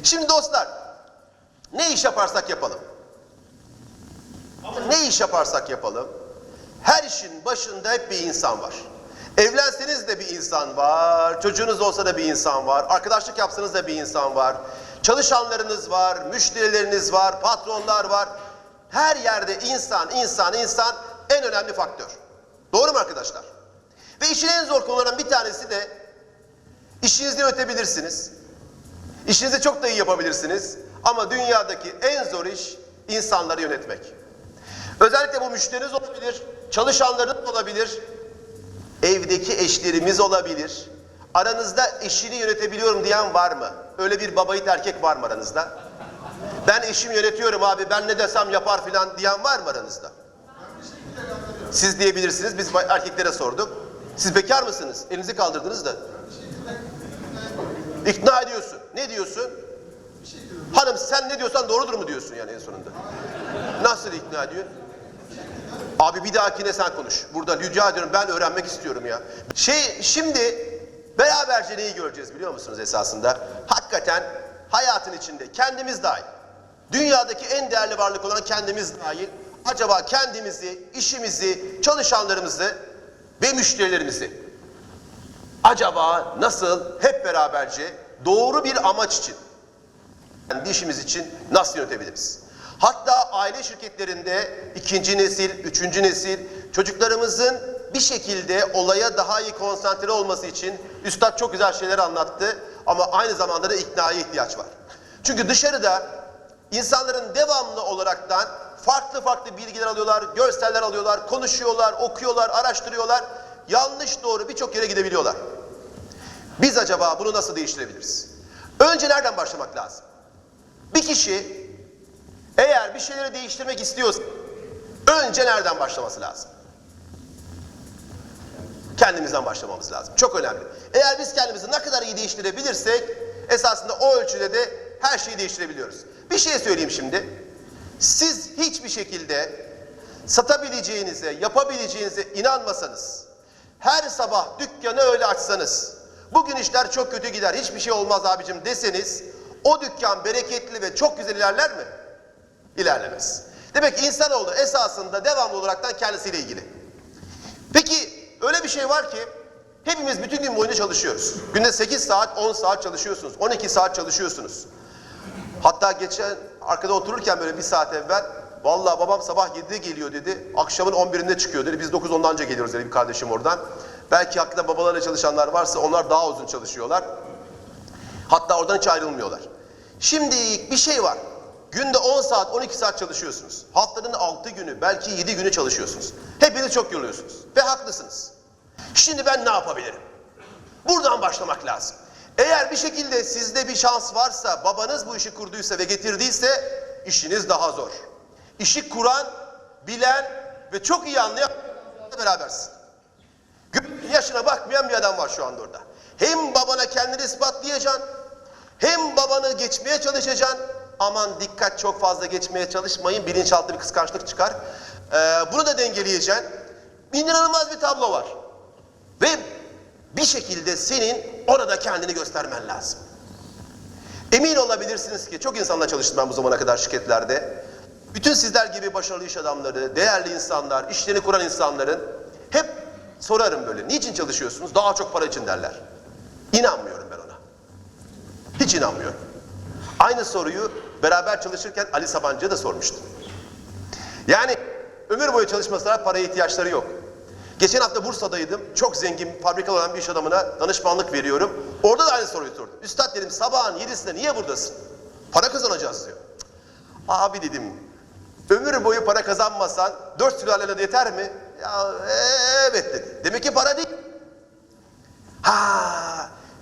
Şimdi dostlar, ne iş yaparsak yapalım. Ne iş yaparsak yapalım, her işin başında hep bir insan var. Evlenseniz de bir insan var, çocuğunuz olsa da bir insan var, arkadaşlık yapsanız da bir insan var, çalışanlarınız var, müşterileriniz var, patronlar var. Her yerde insan en önemli faktör. Doğru mu arkadaşlar? Ve işin en zor konularından bir tanesi de işinizi yönetebilirsiniz. İşinizi çok da iyi yapabilirsiniz. Ama dünyadaki en zor iş insanları yönetmek. Özellikle bu müşteriniz olabilir, çalışanlarınız olabilir, evdeki eşlerimiz olabilir. Aranızda eşini yönetebiliyorum diyen var mı? Öyle bir babayit erkek var mı aranızda? Ben eşimi yönetiyorum abi, ben ne desem yapar filan diyen var mı aranızda? Siz diyebilirsiniz, biz erkeklere sorduk. Siz bekar mısınız? Elinizi kaldırdınız da. İkna ediyorsun. Ne diyorsun? Hanım sen ne diyorsan doğrudur mu diyorsun yani en sonunda? Nasıl ikna ediyorsun? Abi bir dahakine sen konuş. Burada rica ediyorum, ben öğrenmek istiyorum ya. Şimdi beraberce neyi göreceğiz biliyor musunuz esasında? Hakikaten hayatın içinde kendimiz dahil, dünyadaki en değerli varlık olan kendimiz dahil, acaba kendimizi, işimizi, çalışanlarımızı ve müşterilerimizi acaba nasıl hep beraberce doğru bir amaç için, kendi işimiz için nasıl yönetebiliriz? Hatta aile şirketlerinde ikinci nesil, üçüncü nesil çocuklarımızın bir şekilde olaya daha iyi konsantre olması için Üstad çok güzel şeyler anlattı ama aynı zamanda da iknaya ihtiyaç var. Çünkü dışarıda insanların devamlı olaraktan farklı bilgiler alıyorlar, görseller alıyorlar, konuşuyorlar, okuyorlar, araştırıyorlar. Yanlış doğru birçok yere gidebiliyorlar. Biz acaba bunu nasıl değiştirebiliriz? Önce nereden başlamak lazım? Bir kişi eğer bir şeyleri değiştirmek istiyorsa önce nereden başlaması lazım? Kendimizden başlamamız lazım. Çok önemli. Eğer biz kendimizi ne kadar iyi değiştirebilirsek esasında o ölçüde de her şeyi değiştirebiliyoruz. Bir şey söyleyeyim şimdi. Siz hiçbir şekilde satabileceğinize, yapabileceğinize inanmasanız, her sabah dükkanı öyle açsanız, bugün işler çok kötü gider, hiçbir şey olmaz abicim deseniz, o dükkan bereketli ve çok güzel ilerler mi? İlerlemez. Demek ki insanoğlu esasında devamlı olaraktan kendisiyle ilgili. Peki öyle bir şey var ki hepimiz bütün gün boyunca çalışıyoruz. Günde 8 saat, 10 saat çalışıyorsunuz, 12 saat çalışıyorsunuz. Hatta geçen arkada otururken böyle bir saat evvel, vallahi babam sabah 7'de geliyor dedi, akşamın 11'inde çıkıyor dedi, biz 9-10'dan önce geliyoruz dedi bir kardeşim oradan. Belki hakikaten babalarıyla çalışanlar varsa onlar daha uzun çalışıyorlar. Hatta oradan hiç ayrılmıyorlar. Şimdi bir şey var. Günde 10 saat, 12 saat çalışıyorsunuz. Haftanın 6 günü, belki 7 günü çalışıyorsunuz. Hepiniz çok yoruluyorsunuz. Ve haklısınız. Şimdi ben ne yapabilirim? Buradan başlamak lazım. Eğer bir şekilde sizde bir şans varsa, babanız bu işi kurduysa ve getirdiyse, işiniz daha zor. İşi kuran, bilen ve çok iyi anlayan berabersin. Yaşına bakmayan bir adam var şu anda orada. Hem babana kendini ispatlayacaksın, hem babanı geçmeye çalışacaksın. Aman dikkat, çok fazla geçmeye çalışmayın, bilinçaltı bir kıskançlık çıkar. Bunu da dengeleyeceksin. İnanılmaz bir tablo var. Ve bir şekilde senin orada kendini göstermen lazım. Emin olabilirsiniz ki çok insanla çalıştım ben bu zamana kadar şirketlerde. Bütün sizler gibi başarılı iş adamları, değerli insanlar, işlerini kuran insanların hep sorarım böyle. Niçin çalışıyorsunuz? Daha çok para için derler. İnanmıyorum ben ona. Hiç inanmıyorum. Aynı soruyu beraber çalışırken Ali Sabancı'ya da sormuştum. Yani ömür boyu çalışmasına paraya ihtiyaçları yok. Geçen hafta Bursa'daydım. Çok zengin, fabrikalı olan bir iş adamına danışmanlık veriyorum. Orada da aynı soruyu sordum. Üstad dedim, sabahın 7'sinde niye buradasın? Para kazanacağız diyor. Abi dedim, ömür boyu para kazanmasan 4 sülalene de yeter mi? Ya evet dedi. Demek ki para değil.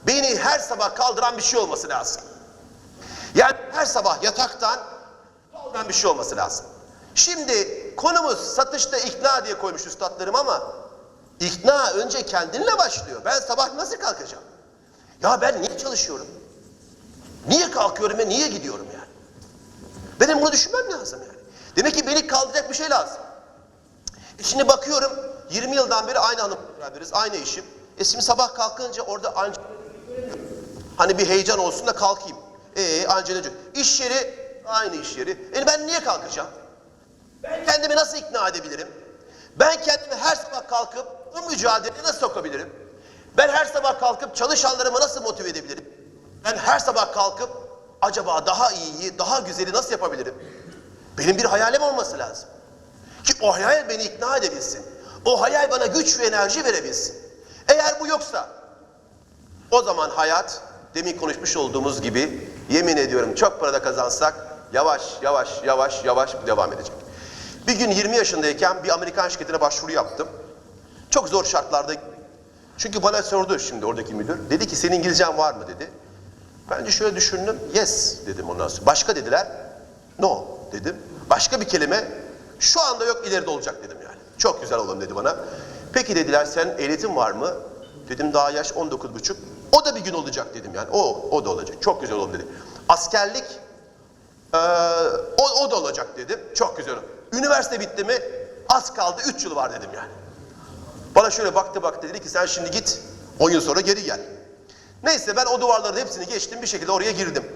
Beni her sabah kaldıran bir şey olması lazım. Yani her sabah yataktan kaldıran bir şey olması lazım. Şimdi konumuz satışta ikna diye koymuş üstadlarım ama ikna önce kendinle başlıyor. Ben sabah nasıl kalkacağım? Ya ben niye çalışıyorum? Niye kalkıyorum ve niye gidiyorum yani? Benim bunu düşünmem lazım yani. Demek ki beni kaldıracak bir şey lazım. Şimdi bakıyorum 20 yıldan beri aynı hanımla beraberiz, aynı işim. Şimdi sabah kalkınca orada hani bir heyecan olsun da kalkayım. Angelina Jolie. İş yeri aynı iş yeri. Ben niye kalkacağım? Ben kendimi nasıl ikna edebilirim? Ben kendimi her sabah kalkıp bu mücadeleye nasıl sokabilirim? Ben her sabah kalkıp çalışanlarımı nasıl motive edebilirim? Ben her sabah kalkıp acaba daha iyiyi, daha güzeli nasıl yapabilirim? Benim bir hayalim olması lazım. Ki o hayal beni ikna edebilsin. O hayal bana güç ve enerji verebilsin. Eğer bu yoksa o zaman hayat demin konuşmuş olduğumuz gibi yemin ediyorum çok para da kazansak yavaş yavaş devam edecek. Bir gün 20 yaşındayken bir Amerikan şirketine başvuru yaptım. Çok zor şartlarda. Çünkü bana sordu şimdi oradaki müdür. Dedi ki senin İngilizcen var mı dedi. Ben de şöyle düşündüm. Yes dedim ondan sonra. Başka dediler. No dedim. Başka bir kelime. Şu anda yok ileride olacak dedim yani. Çok güzel oğlum dedi bana. Peki dediler sen ehliyetin var mı? Dedim daha yaş 19,5. O da bir gün olacak dedim yani. O da olacak. Çok güzel oğlum dedi. Askerlik o da olacak dedim. Çok güzel. Üniversite bitti mi? Az kaldı 3 yıl var dedim yani. Bana şöyle baktı dedi ki sen şimdi git 10 yıl sonra geri gel. Neyse ben o duvarların hepsini geçtim bir şekilde oraya girdim.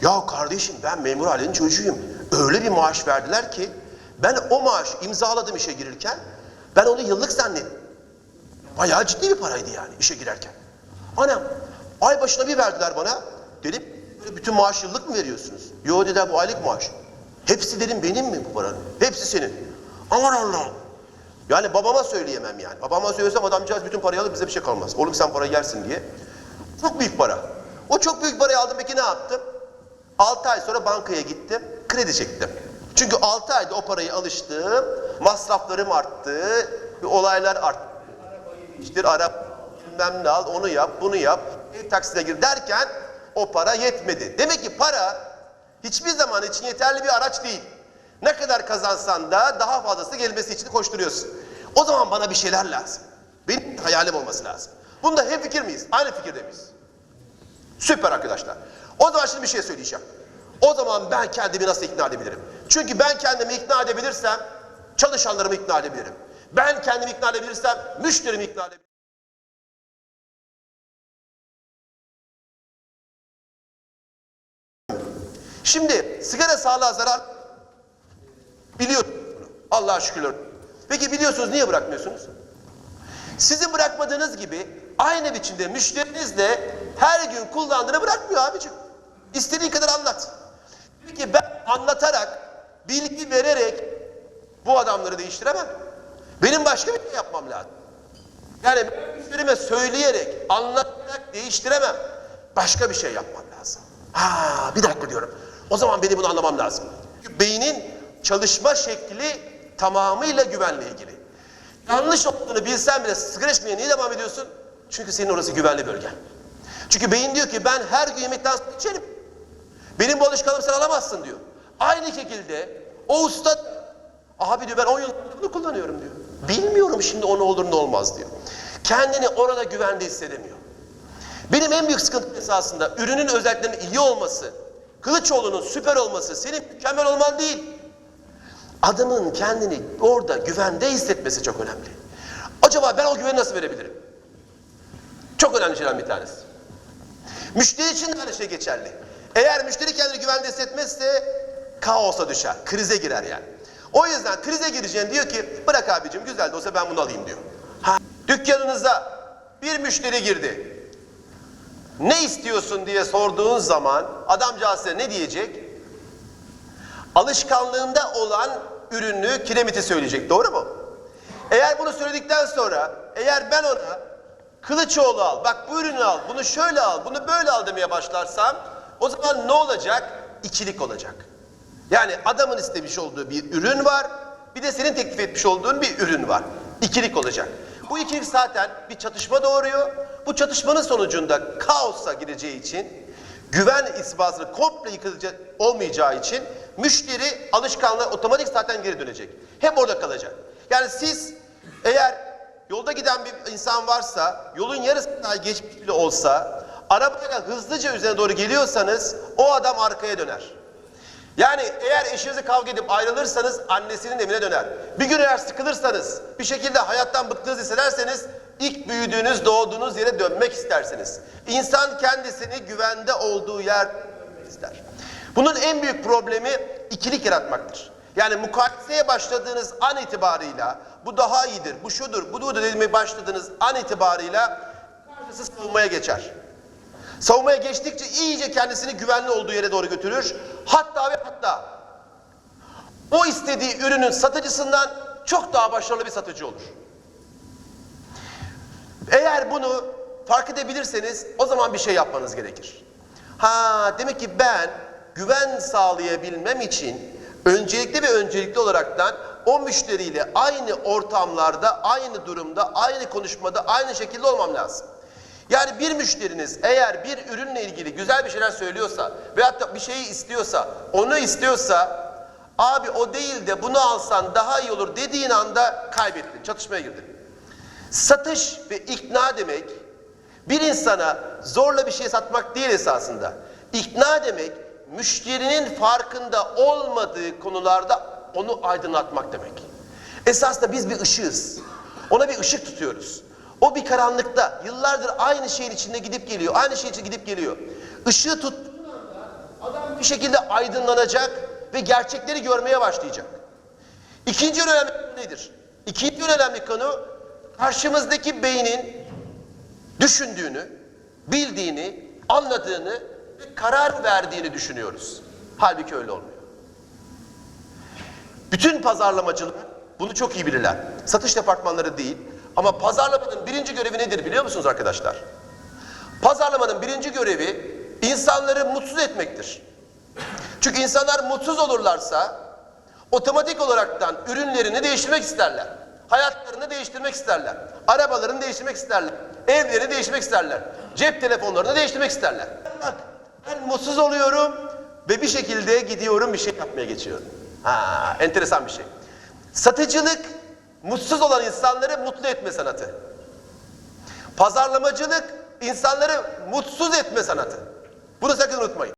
Ya kardeşim ben memur ailenin çocuğuyum. Öyle bir maaş verdiler ki ben o maaşı imzaladım işe girirken ben onu yıllık zannettim. Bayağı ciddi bir paraydı yani işe girerken. Anam ay başına bir verdiler bana. Dedim böyle bütün maaş yıllık mı veriyorsunuz? Yo dediler bu aylık maaş. Hepsi dedim benim mi bu paranın? Hepsi senin. Aman Allah'ım. Yani babama söyleyemem yani. Babama söylesem adamcağız bütün parayı alır bize bir şey kalmaz. Oğlum sen parayı yersin diye. Çok büyük para. O çok büyük parayı aldım peki ne yaptım? 6 ay sonra bankaya gittim. Kredi çektim. Çünkü 6 ayda o parayı alıştım. Masraflarım arttı. Olaylar arttı. Arabayı değiştir, araba bilmem ne al, onu yap, bunu yap. Taksine gir derken o para yetmedi. Demek ki para hiçbir zaman için yeterli bir araç değil. Ne kadar kazansan da daha fazlası gelmesi için koşturuyorsun. O zaman bana bir şeyler lazım. Benim hayalim olması lazım. Bunda hemfikir miyiz? Aynı fikirde miyiz? Süper arkadaşlar. O zaman şimdi bir şey söyleyeceğim. O zaman ben kendimi nasıl ikna edebilirim? Çünkü ben kendimi ikna edebilirsem çalışanlarımı ikna edebilirim. Ben kendimi ikna edebilirsem müşterimi ikna edebilirim. Şimdi sigara sağlığa zarar biliyorsunuz. Allah'a şükürler. Peki biliyorsunuz niye bırakmıyorsunuz? Sizin bırakmadığınız gibi aynı biçimde müşteriniz de her gün kullandığını bırakmıyor abicim. İstediğin kadar anlat. Peki ben anlatarak, bilgi vererek bu adamları değiştiremem. Benim başka bir şey yapmam lazım. Yani ben müşterime söyleyerek, anlatarak değiştiremem. Başka bir şey yapmam lazım. Bir dakika diyorum. O zaman benim bunu anlamam lazım. Çünkü beynin çalışma şekli tamamıyla güvenle ilgili. Yanlış olduğunu bilsen bile sigara içmeye niye devam ediyorsun? Çünkü senin orası güvenli bölge. Çünkü beyin diyor ki ben her gün yemekten sonra içerim. Benim bu alışkanlığımı sen alamazsın diyor. Aynı şekilde o usta abi diyor ben 10 yıldır bunu kullanıyorum diyor. Bilmiyorum şimdi o ne olur ne olmaz diyor. Kendini orada güvende hissedemiyor. Benim en büyük sıkıntım esasında ürünün özelliklerinin iyi olması, Kılıçoğlu'nun süper olması, senin mükemmel olman değil. Adamın kendini orada güvende hissetmesi çok önemli. Acaba ben o güveni nasıl verebilirim? Çok önemli şeylerden bir tanesi. Müşteri için de aynı şey geçerli. Eğer müşteri kendini güvende hissetmezse kaosa düşer, krize girer yani. O yüzden krize gireceğin diyor ki bırak abicim güzel de olsa ben bunu alayım diyor. Dükkanınıza bir müşteri girdi. Ne istiyorsun diye sorduğun zaman adamcağız size ne diyecek? Alışkanlığında olan ürünü, kiremiti söyleyecek. Doğru mu? Eğer bunu söyledikten sonra eğer ben ona Kılıçoğlu al, bak bu ürünü al, bunu şöyle al, bunu böyle al demeye başlarsam o zaman ne olacak? İkilik olacak. Yani adamın istemiş olduğu bir ürün var, bir de senin teklif etmiş olduğun bir ürün var. İkilik olacak. Bu ikilik zaten bir çatışma doğuruyor. Bu çatışmanın sonucunda kaosa gireceği için, güven ispatı komple yıkılacak olmayacağı için müşteri alışkanlığı otomatik zaten geri dönecek. Hep orada kalacak. Yani siz eğer yolda giden bir insan varsa, yolun yarısından geçmiş bile olsa, arabayla hızlıca üzerine doğru geliyorsanız o adam arkaya döner. Yani eğer eşinizi kavga edip ayrılırsanız annesinin evine döner. Bir gün eğer sıkılırsanız, bir şekilde hayattan bıktığınızı hissederseniz ilk büyüdüğünüz, doğduğunuz yere dönmek istersiniz. İnsan kendisini güvende olduğu yer ister. Bunun en büyük problemi ikilik yaratmaktır. Yani mukayeseye başladığınız an itibarıyla bu daha iyidir, bu şudur, budur demeye başladığınız an itibarıyla karşısı savunmaya geçer. Savunmaya geçtikçe iyice kendisini güvenli olduğu yere doğru götürür. Hatta ve hatta o istediği ürünün satıcısından çok daha başarılı bir satıcı olur. Eğer bunu fark edebilirseniz o zaman bir şey yapmanız gerekir. Demek ki ben güven sağlayabilmem için öncelikli olaraktan o müşteriyle aynı ortamlarda, aynı durumda, aynı konuşmada, aynı şekilde olmam lazım. Yani bir müşteriniz eğer bir ürünle ilgili güzel bir şeyler söylüyorsa veyahut da bir şeyi istiyorsa, onu istiyorsa, abi o değil de bunu alsan daha iyi olur dediğin anda kaybettin, çatışmaya girdin. Satış ve ikna demek bir insana zorla bir şey satmak değil esasında. İkna demek müşterinin farkında olmadığı konularda onu aydınlatmak demek. Esasında biz bir ışığız. Ona bir ışık tutuyoruz. O bir karanlıkta yıllardır aynı şeyin içinde gidip geliyor. Aynı şey için gidip geliyor. Işığı tuttuğun anda adam bir şekilde aydınlanacak ve gerçekleri görmeye başlayacak. İkinci önemli konu nedir? İkinci önemli konu karşımızdaki beynin düşündüğünü, bildiğini, anladığını ve karar verdiğini düşünüyoruz. Halbuki öyle olmuyor. Bütün pazarlamacılar bunu çok iyi bilirler. Satış departmanları değil. Ama pazarlamanın birinci görevi nedir biliyor musunuz arkadaşlar? Pazarlamanın birinci görevi insanları mutsuz etmektir. Çünkü insanlar mutsuz olurlarsa otomatik olaraktan ürünlerini değiştirmek isterler. Hayatlarını değiştirmek isterler. Arabalarını değiştirmek isterler. Evlerini değiştirmek isterler. Cep telefonlarını değiştirmek isterler. Bak, ben mutsuz oluyorum ve bir şekilde gidiyorum bir şey yapmaya geçiyorum. Enteresan bir şey. Satıcılık mutsuz olan insanları mutlu etme sanatı. Pazarlamacılık insanları mutsuz etme sanatı. Bunu sakın unutmayın.